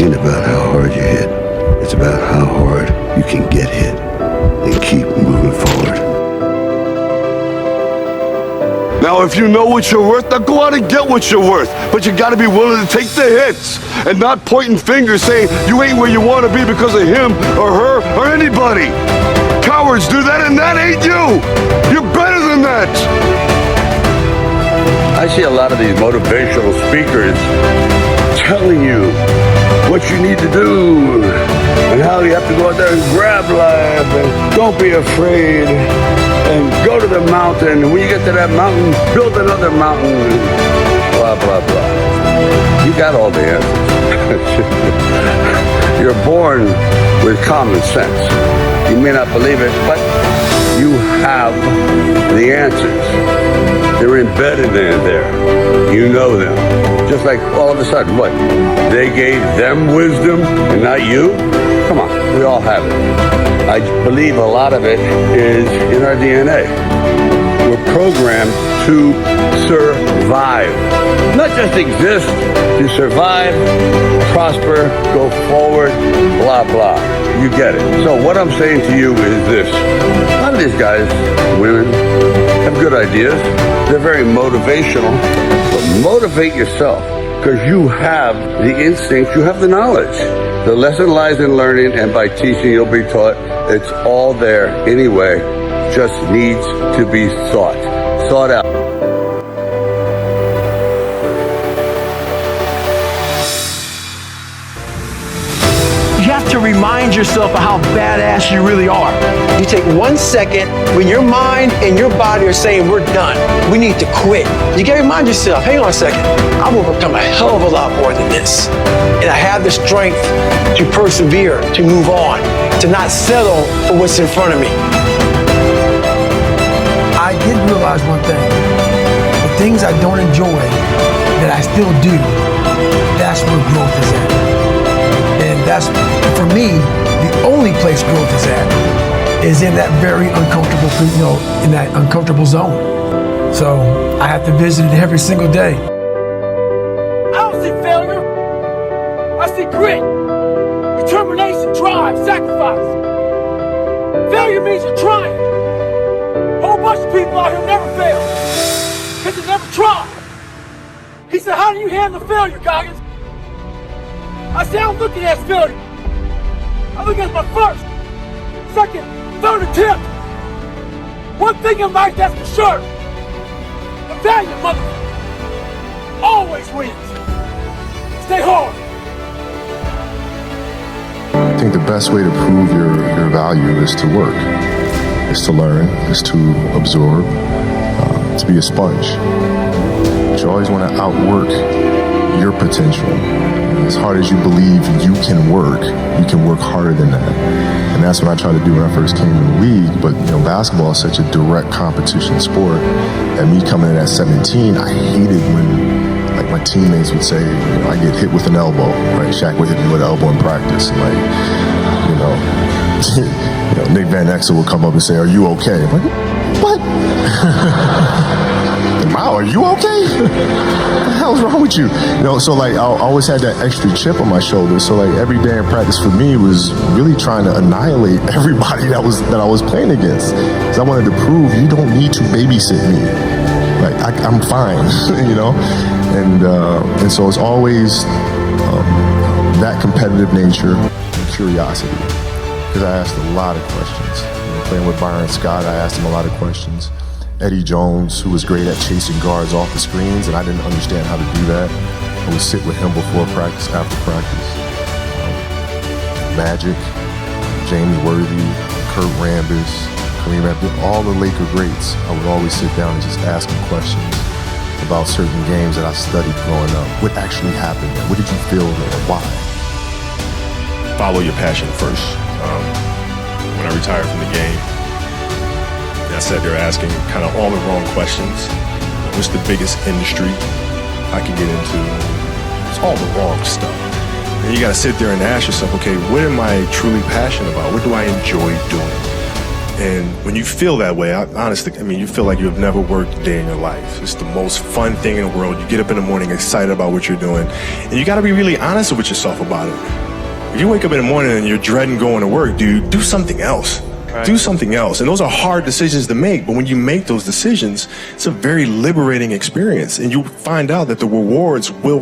ain't about how hard you hit. It's about how hard you can get hit and keep moving forward. Now, if you know what you're worth, now go out and get what you're worth. But you gotta be willing to take the hits and not pointing fingers saying you ain't where you wanna be because of him or her or anybody. Cowards do that, and that ain't you. You're better than that. I see a lot of these motivational speakers telling you what you need to do and how you have to go out there and grab life and don't be afraid and go to the mountain. When you get to that mountain, build another mountain and blah, blah, blah. You got all the answers. You're born with common sense. You may not believe it, but you have the answers. They're embedded in there. You know them. Just like all of a sudden, what? They gave them wisdom and not you? Come on, we all have it. I believe a lot of it is in our DNA. We're programmed to survive. Not just exist, to survive, prosper, go forward, blah, blah. You get it. So what I'm saying to you is this. A lot of these guys, women, have good ideas. They're very motivational. But motivate yourself because you have the instinct, you have the knowledge. The lesson lies in learning, and by teaching you'll be taught. It's all there anyway. Just needs to be thought out. You have to remind yourself of how badass you really are. You take 1 second when your mind and your body are saying, we're done, we need to quit. You gotta remind yourself, hang on a second, I'm gonna become a hell of a lot more than this. And I have the strength to persevere, to move on, to not settle for what's in front of me. I did realize one thing. The things I don't enjoy that I still do, that's where growth is at. And that's, for me, the only place growth is at is in that very uncomfortable, in that uncomfortable zone. So I have to visit it every single day. I don't see failure. I see grit, determination, drive, sacrifice. Failure means you're trying. A whole bunch of people out here never fail because they never try. He said, how do you handle failure, Goggins? I said, I don't look at it as failure. I look at it as my first, second, third attempt. One thing in life that's for sure. The valiant motherfucker always wins. Stay hard. I think the best way to prove your value is to work, is to learn, is to absorb, to be a sponge. You always want to outwork your potential. As hard as you believe you can work harder than that. And that's what I tried to do when I first came in the league. But basketball is such a direct competition sport. And me coming in at 17, I hated when my teammates would say, I get hit with an elbow, right? Shaq would hit me with an elbow in practice. And Nick Van Exel would come up and say, are you okay? I'm like, what? Wow, are you okay? What the hell's wrong with you? So I always had that extra chip on my shoulder. So every day in practice for me was really trying to annihilate everybody that I was playing against. Because I wanted to prove you don't need to babysit me. I'm fine, And so it's always that competitive nature and curiosity. Because I asked a lot of questions. Playing with Byron Scott, I asked him a lot of questions. Eddie Jones, who was great at chasing guards off the screens, and I didn't understand how to do that. I would sit with him before practice, after practice. Magic, Jamie Worthy, Kurt Rambis, Kareem Abdul, all the Laker greats. I would always sit down and just ask them questions about certain games that I studied growing up. What actually happened there? What did you feel there? Why? Follow your passion first. When I retired from the game, I sat there asking kind of all the wrong questions. What's the biggest industry I can get into? It's all the wrong stuff. And you got to sit there and ask yourself, okay, what am I truly passionate about? What do I enjoy doing? And when you feel that way, honestly, I mean, you feel like you have never worked a day in your life. It's the most fun thing in the world. You get up in the morning excited about what you're doing. And you got to be really honest with yourself about it. If you wake up in the morning and you're dreading going to work, dude, do something else. Right. Do something else. And those are hard decisions to make. But when you make those decisions, it's a very liberating experience. And you find out that the rewards will